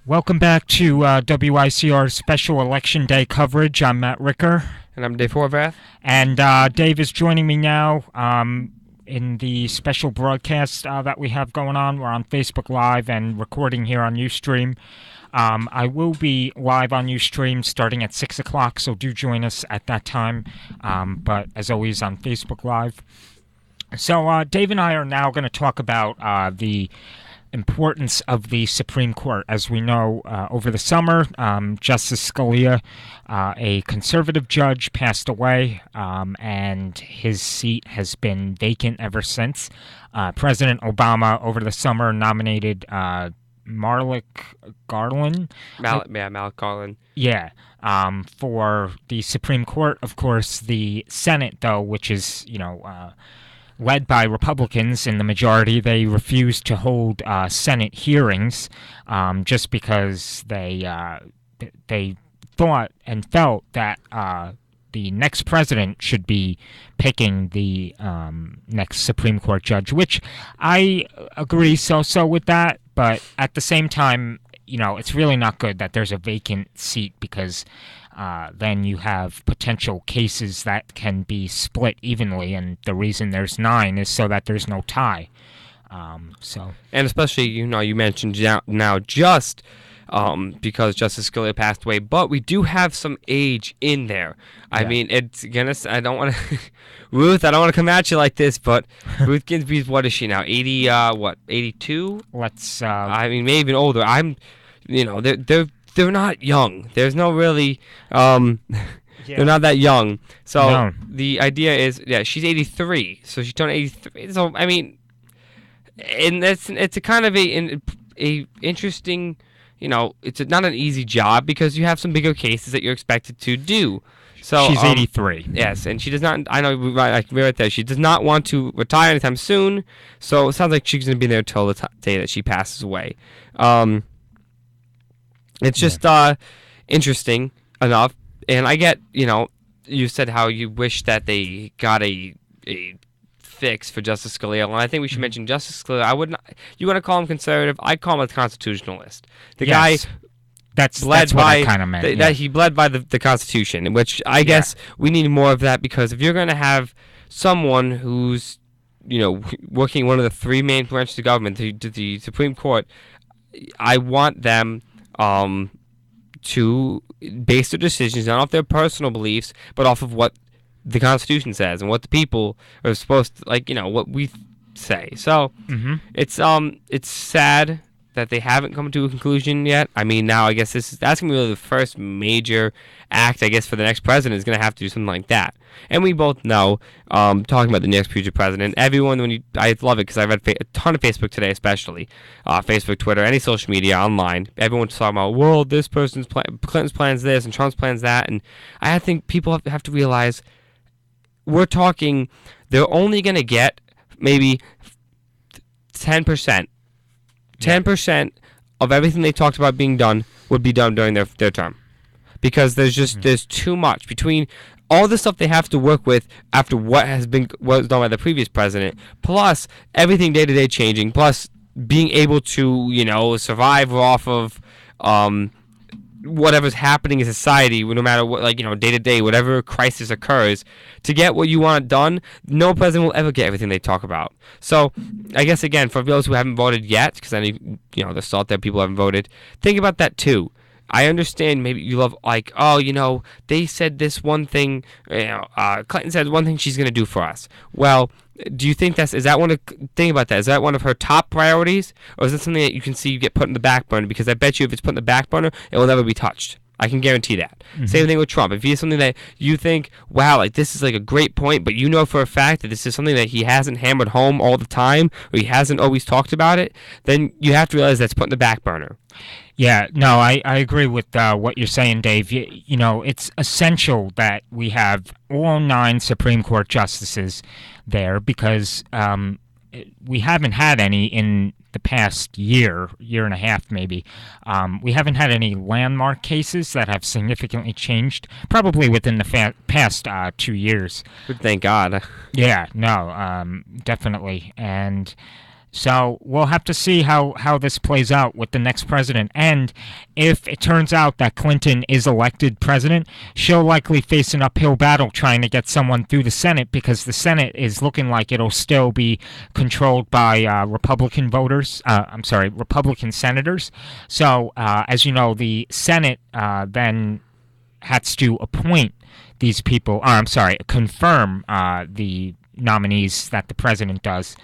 Welcome back to WICR's special election day coverage. I'm Matt Ricker. And I'm Dave Horvath. And Dave is joining me now in the special broadcast that we have going on. We're on Facebook Live and recording here on Ustream. I will be live on Ustream starting at 6 o'clock, so do join us at that time. But as always, on Facebook Live. So Dave and I are now going to talk about the importance of the Supreme Court. As we know, over the summer, Justice Scalia, a conservative judge, passed away, and his seat has been vacant ever since. President Obama, over the summer, nominated Malik Garland. Malik Garland. Yeah, for the Supreme Court. Of course, the Senate, though, which is, led by Republicans in the majority, they refused to hold Senate hearings just because they thought and felt that the next president should be picking the next Supreme Court judge, which I agree so with that. But at the same time, it's really not good that there's a vacant seat because then you have potential cases that can be split evenly, and the reason there's 9 is so that there's no tie. And especially, you mentioned now just because Justice Scalia passed away, but we do have some age in there. Yeah. I mean, I don't want to, Ruth, I don't want to come at you like this, but Ruth Ginsburg's, what is she now? 82? I mean, maybe even older. They're not young. There's no really, they're not that young. So The idea is, she's 83, so she turned 83. So I mean, and it's a kind of a interesting, it's not an easy job because you have some bigger cases that you're expected to do. So she's 83. Yes, and she does not. I know, right there. She does not want to retire anytime soon. So it sounds like she's going to be there till the day that she passes away. It's just interesting enough, and I get, you said how you wish that they got a fix for Justice Scalia, and I think we should mention Justice Scalia. I would not. You want to call him conservative? I'd call him a constitutionalist. The guy. That's what I kind of meant. That he bled by the Constitution, which I guess we need more of that, because if you're going to have someone who's, working one of the 3 main branches of government, the Supreme Court, I want them to base their decisions not off their personal beliefs, but off of what the Constitution says and what the people are supposed to, what we say. So it's sad that they haven't come to a conclusion yet. I mean, now I guess that's going to be really the first major act, I guess, for the next president is going to have to do something like that. And we both know, talking about the next future president, everyone, I love it because I read a ton of Facebook today, especially Facebook, Twitter, any social media, online. Everyone's talking about, well, this person's Clinton's plans this and Trump's plans that. And I think people have to realize we're talking, they're only going to get maybe 10%. 10% of everything they talked about being done would be done during their term, because there's too much between all the stuff they have to work with after what was done by the previous president, plus everything day to day changing, plus being able to survive off of whatever's happening in society, no matter what, day to day, whatever crisis occurs, to get what you want done. No president will ever get everything they talk about. So I guess, again, for those who haven't voted yet, because I know there's still out there people who haven't voted, think about that too. I understand maybe you love, they said this one thing, Clinton said one thing she's going to do for us. Well, do you think think about that. Is that one of her top priorities? Or is it something that you can see you get put in the back burner? Because I bet you if it's put in the back burner, it will never be touched. I can guarantee that. Same thing with Trump. If he has something that you think, wow, this is a great point, but you know for a fact that this is something that he hasn't hammered home all the time, or he hasn't always talked about it, then you have to realize that's put in the back burner. Yeah, no, I agree with what you're saying, Dave. It's essential that we have all 9 Supreme Court justices there, because we haven't had any in the past year and a half maybe. We haven't had any landmark cases that have significantly changed, probably within the past 2 years. Thank God. Yeah, no, definitely. And So we'll have to see how this plays out with the next president. And if it turns out that Clinton is elected president, she'll likely face an uphill battle trying to get someone through the Senate because the Senate is looking like it'll still be controlled by Republican voters. I'm sorry, Republican senators. So as you know, the Senate then has to appoint these people. Or, I'm sorry, confirm the nominees that the president does.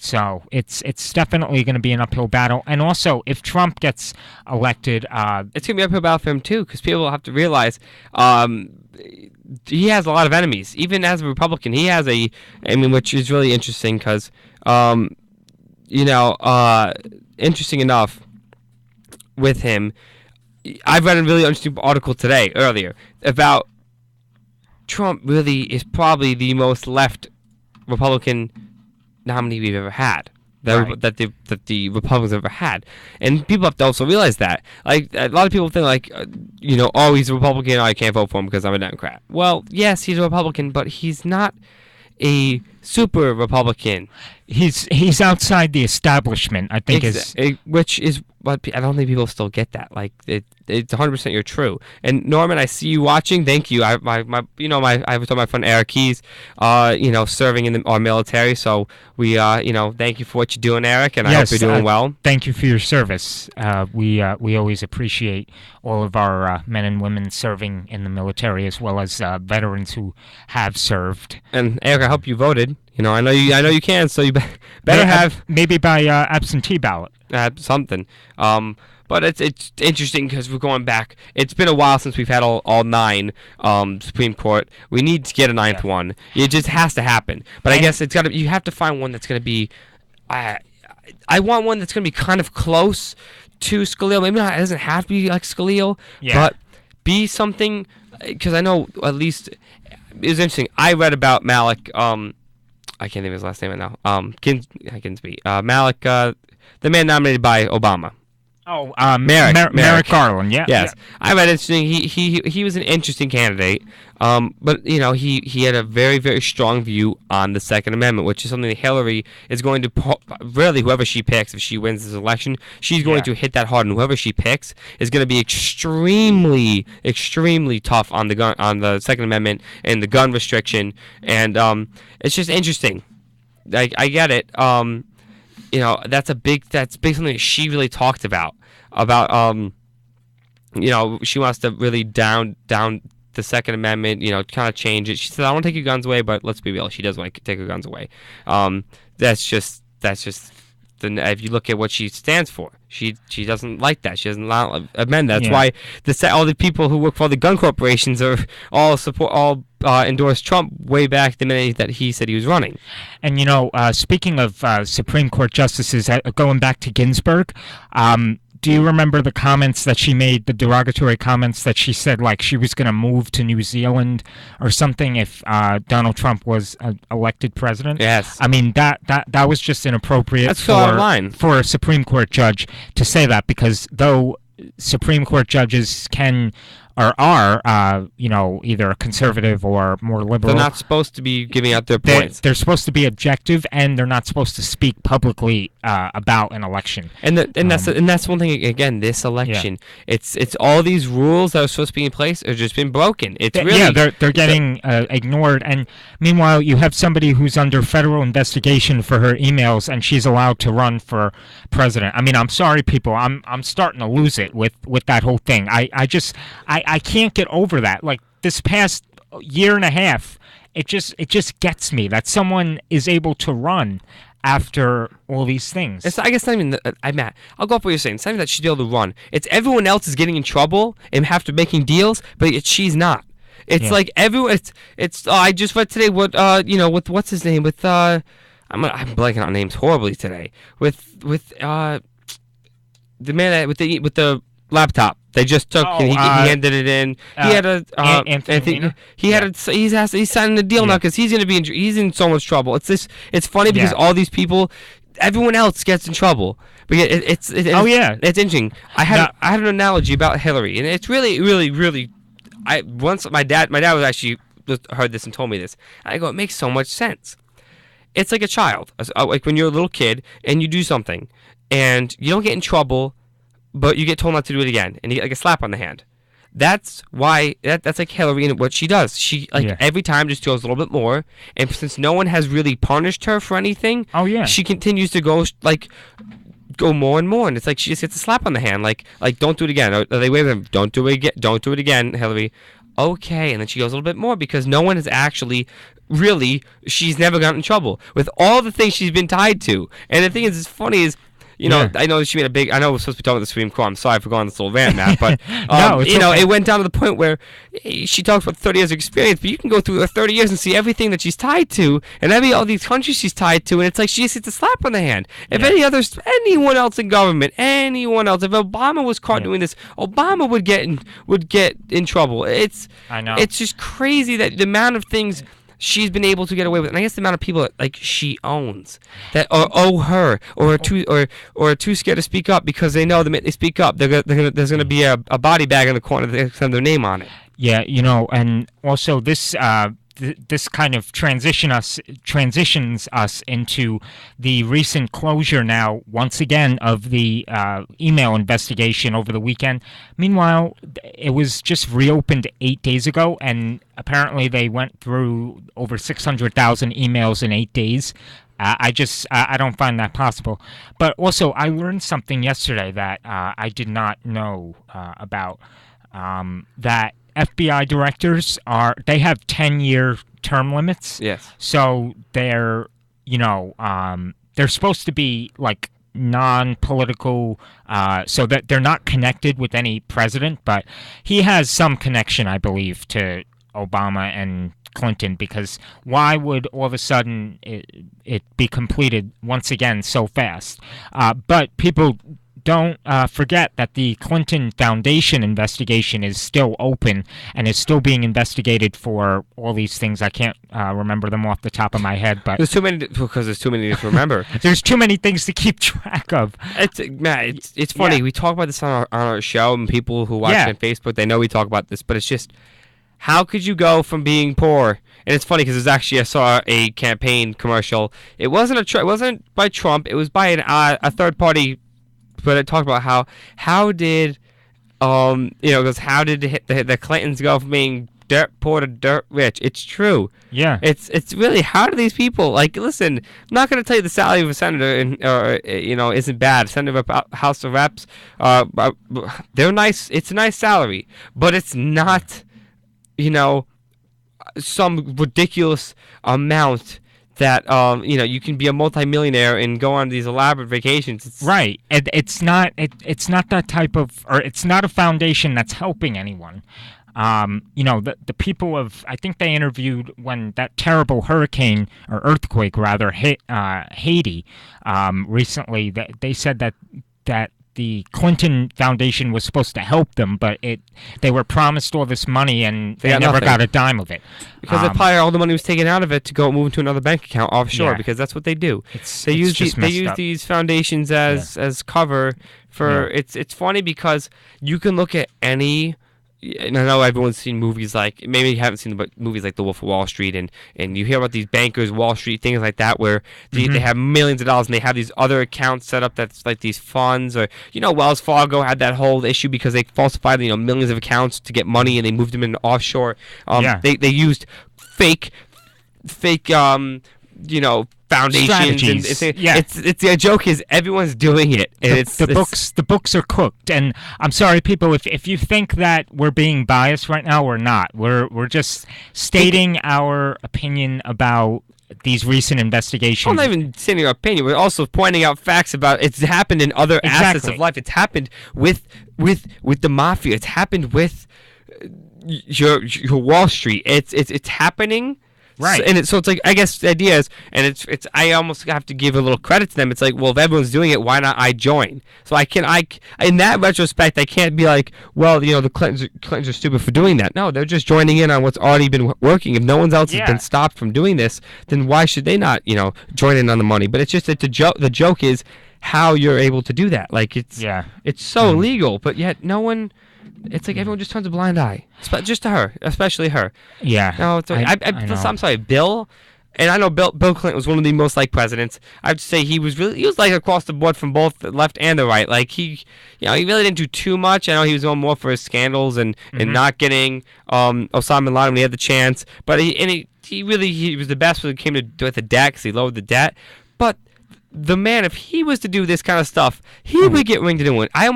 So it's definitely going to be an uphill battle. And also, if Trump gets elected, It's going to be an uphill battle for him, too, because people have to realize he has a lot of enemies. Even as a Republican, he has which is really interesting because, interesting enough with him, I've read a really interesting article earlier, about Trump really is probably the most left Republican nominee we've ever had. That the Republicans ever had, and people have to also realize that. Like a lot of people think, oh, he's a Republican, I can't vote for him because I'm a Democrat. Well, yes, he's a Republican, but he's not a super Republican. He's outside the establishment, I think, which is what I don't think people still get that. Like it's 100% you're true. And Norman, I see you watching. Thank you. I was told my friend Eric Keys, serving in our military. So we thank you for what you're doing, Eric, and I hope you're doing well. Thank you for your service. We always appreciate all of our men and women serving in the military, as well as veterans who have served. And Eric, I hope you voted. I know you can, so you better have maybe by absentee ballot. Something. But it's interesting because we're going back. It's been a while since we've had all 9 Supreme Court. We need to get a 9th one. It just has to happen. But I guess you have to find one that's going to be. I want one that's going to be kind of close to Scalia. Maybe not. It doesn't have to be like Scalia, but be something. Because I know at least it was interesting. I read about Malik. I can't think of his last name right now. Ginsby. Malik, the man nominated by Obama. Oh, Merrick Garland. Yeah. Yes, yeah. I read interesting. He was an interesting candidate. But he had a very, very strong view on the Second Amendment, which is something that Hillary is going to really, whoever she picks, if she wins this election, she's going to hit that hard, and whoever she picks is going to be extremely, extremely tough on the Second Amendment and the gun restriction, and it's just interesting. I get it. That's big something that she really talked about she wants to really down the Second Amendment, kind of change it. She said, I want to take your guns away, but let's be real, she does want to take her guns away. That's just if you look at what she stands for, she doesn't like that. She doesn't amend that. That's why all the people who work for the gun corporations are all endorsed Trump way back the minute that he said he was running. And speaking of Supreme Court justices, going back to Ginsburg, do you remember the comments that she made, the derogatory comments that she said, like she was going to move to New Zealand or something if Donald Trump was elected president? Yes. I mean, that was just inappropriate. That's so out of line for a Supreme Court judge to say that, because though Supreme Court judges can or are, either conservative or more liberal. They're not supposed to be giving out their points. They're supposed to be objective, and they're not supposed to speak publicly about an election. And that's one thing. Again, this election, it's all these rules that are supposed to be in place are just been broken. They're getting ignored. And meanwhile, you have somebody who's under federal investigation for her emails, and she's allowed to run for president. I mean, I'm sorry, people. I'm starting to lose it with that whole thing. I can't get over that. Like this past year and a half, it just gets me that someone is able to run after all these things. I guess not even. Matt, I'll go off what you're saying. It's not even that she's able to run. It's everyone else is getting in trouble and have to making deals, but she's not. It's like everyone. It's. I just read today what with what's his name with I'm blanking on names horribly today with the man with the laptop. They just took and he handed it in. He had a Anthony. He's signing the deal now because he's going to be he's in so much trouble. It's funny because all these people, everyone else gets in trouble. But it's interesting. I had an analogy about Hillary, and it's really, really, really. My dad was actually heard this and told me this. I go, it makes so much sense. it's like a child. Like when you're a little kid and you do something and you don't get in trouble, but you get told not to do it again, and you get like a slap on the hand. That's why that's like Hillary and what she does. She every time just goes a little bit more, and since no one has really punished her for anything, she continues to go more and more, and it's like she just gets a slap on the hand, like don't do it again. Or they wave them, don't do it again, Hillary. Okay, and then she goes a little bit more because no one has actually really. She's never gotten in trouble with all the things she's been tied to, and the thing is, it's funny is. I know she made a big. I know we're supposed to be talking about the Supreme Court. I'm sorry for going on this little rant, Matt, but it went down to the point where she talks about 30 years of experience, but you can go through her 30 years and see everything that she's tied to, and all these countries she's tied to, and it's like she just gets a slap on the hand. If anyone else in government, if Obama was caught doing this, Obama would get in trouble. I know. It's just crazy that the amount of things she's been able to get away with, and I guess the amount of people that, she owns that owe her or are too scared to speak up because they know the minute they speak up, there's gonna be a body bag in the corner that has their name on it. Yeah, and also this this kind of transitions us into the recent closure now, once again, of the email investigation over the weekend. Meanwhile, it was just reopened 8 days ago, and apparently they went through over 600,000 emails in 8 days. I don't find that possible. But also, I learned something yesterday that I did not know about, that FBI directors they have 10-year term limits. Yes. So they're supposed to be like non-political, so that they're not connected with any president, but he has some connection, I believe, to Obama and Clinton, because why would all of a sudden it be completed once again so fast? But people don't forget that the Clinton Foundation investigation is still open and is still being investigated for all these things. I can't remember them off the top of my head, but there's too many to remember. There's too many things to keep track of. It's funny. Yeah. We talk about this on our show, and people who watch it on Facebook, they know we talk about this, but it's just, how could you go from being poor? And it's funny because I saw a campaign commercial. It wasn't by Trump. It was by a third party. But it talked about how did the Clintons go from being dirt poor to dirt rich? It's true. Yeah. It's really, how do these people, listen, I'm not going to tell you the salary of a senator isn't bad. Senator of House of Reps, they're nice. It's a nice salary, but it's not, some ridiculous amount that you can be a multimillionaire and go on these elaborate vacations. Right. It's not that type of, or it's not a foundation that's helping anyone. The people of, I think they interviewed when that terrible hurricane or earthquake rather hit Haiti recently. That they said that the Clinton Foundation was supposed to help them, but they were promised all this money and they never got a dime of it. Because probably all the money was taken out of it to go move into another bank account offshore, because that's what they do. They use these foundations as cover for. Yeah. It's funny because you can look at any. And I know everyone's seen movies maybe you haven't seen movies like The Wolf of Wall Street, and you hear about these bankers, Wall Street, things like that, where they have millions of dollars and they have these other accounts set up that's like these funds, or Wells Fargo had that whole issue because they falsified millions of accounts to get money and they moved them into offshore. They used fake foundations. The joke is everyone's doing it, and the books are cooked. And I'm sorry, people, if you think that we're being biased right now, we're not. We're just stating our opinion about these recent investigations. I'm not even stating our opinion. We're also pointing out facts about it's happened in other assets of life. It's happened with the mafia. It's happened with your Wall Street. It's happening. Right. So it's like, I guess the idea is, and it's I almost have to give a little credit to them. It's like, well, if everyone's doing it, why not I join? So in that retrospect, I can't be like, well, the Clintons are stupid for doing that. No, they're just joining in on what's already been working. If no one else has been stopped from doing this, then why should they not, join in on the money? But it's just that the joke is how you're able to do that. It's so illegal, but yet no one. It's like everyone just turns a blind eye, just to her, especially her. Yeah. No, I'm sorry, Bill. And I know Bill Clinton was one of the most liked presidents. I'd say he was like across the board from both the left and the right. Like he really didn't do too much. I know he was going more for his scandals and not getting Osama bin Laden when he had the chance. But he was the best when it came to with the debt because he lowered the debt. But the man, if he was to do this kind of stuff, he would get ringed into it. I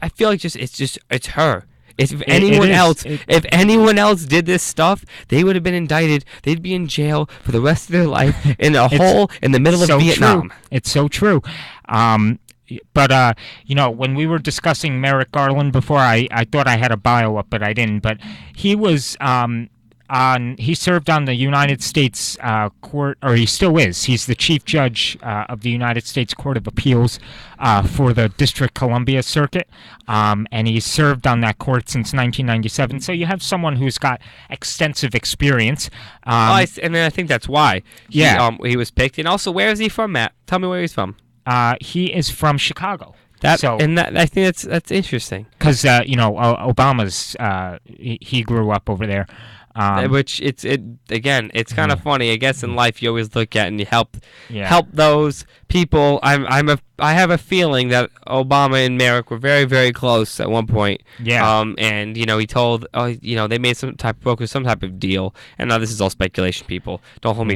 feel like it's her. If anyone else did this stuff, they would have been indicted. They'd be in jail for the rest of their life in a hole in the middle of Vietnam. True. It's so true. But when we were discussing Merrick Garland before, I thought I had a bio up, but I didn't. But he was he served on the United States court, or he still is. He's the chief judge of the United States Court of Appeals for the District Columbia Circuit, and he's served on that court since 1997. So you have someone who's got extensive experience. And then I think that's why he was picked. And also, where is he from, Matt? Tell me where he's from. He is from Chicago. I think that's interesting because Obama's he grew up over there. Which it's kind of funny. I guess in life you always look at and you help those people. I have a feeling that Obama and Merrick were very, very close at one point. Yeah. And he told they made some type of deal. And now this is all speculation. People don't hold me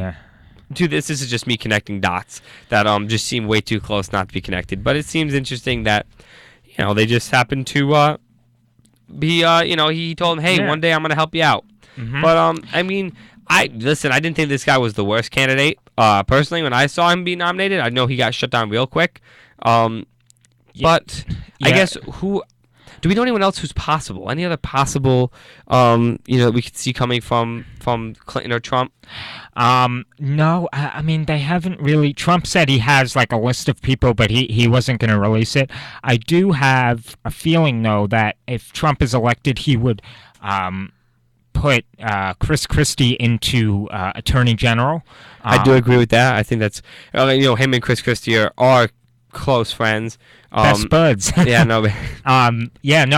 to this. This is just me connecting dots that just seem way too close not to be connected. But it seems interesting that they just happened to be he told him, hey, one day I'm gonna help you out. Mm-hmm. But I didn't think this guy was the worst candidate. Personally, when I saw him be nominated, I know he got shut down real quick. But I guess do we know anyone else who's possible? Any other possible we could see coming from Clinton or Trump? No, I mean they haven't really. Trump said he has like a list of people, but he wasn't going to release it. I do have a feeling though that if Trump is elected, he would put Chris Christie into Attorney General. I do agree with that. I think that's him and Chris Christie are close friends. Best buds. Yeah, no.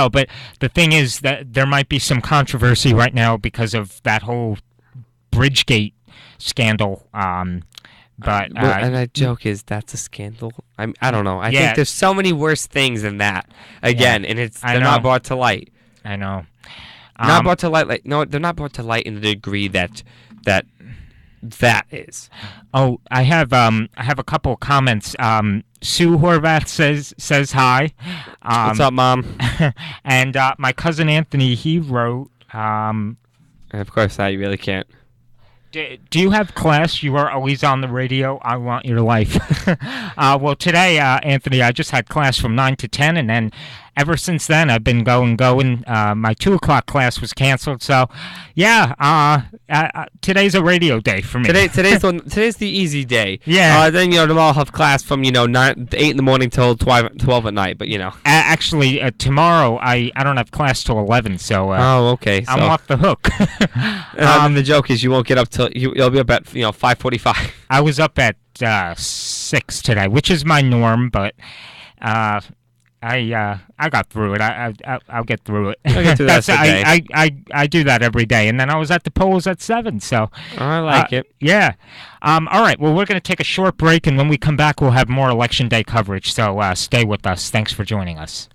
But the thing is that there might be some controversy right now because of that whole Bridgegate scandal. And that joke is that's a scandal. I don't know. I think there's so many worse things than that. Again, and they're not brought to light. I know. Not brought to light. They're not brought to light in the degree that is. Oh, I have a couple of comments. Sue Horvath says hi. What's up, Mom? And my cousin Anthony, he wrote. And of course, you really can't. Do you have class? You are always on the radio. I want your life. Well, today, Anthony, I just had class from 9 to 10, and then ever since then, I've been going. My 2 o'clock class was canceled, so today's a radio day for me. Today's the easy day. Yeah. Then tomorrow I'll have class from 8 in the morning till 12 at night. But actually, tomorrow I don't have class till 11, so okay. I'm off the hook. The joke is you won't get up till you'll be up at 5:45. I was up at 6 today, which is my norm, but I got through it. I'll get through it. I'll get through that today. I do that every day, and then I was at the polls at 7. So I like it. Yeah. All right. Well, we're going to take a short break, and when we come back, we'll have more Election Day coverage. So stay with us. Thanks for joining us.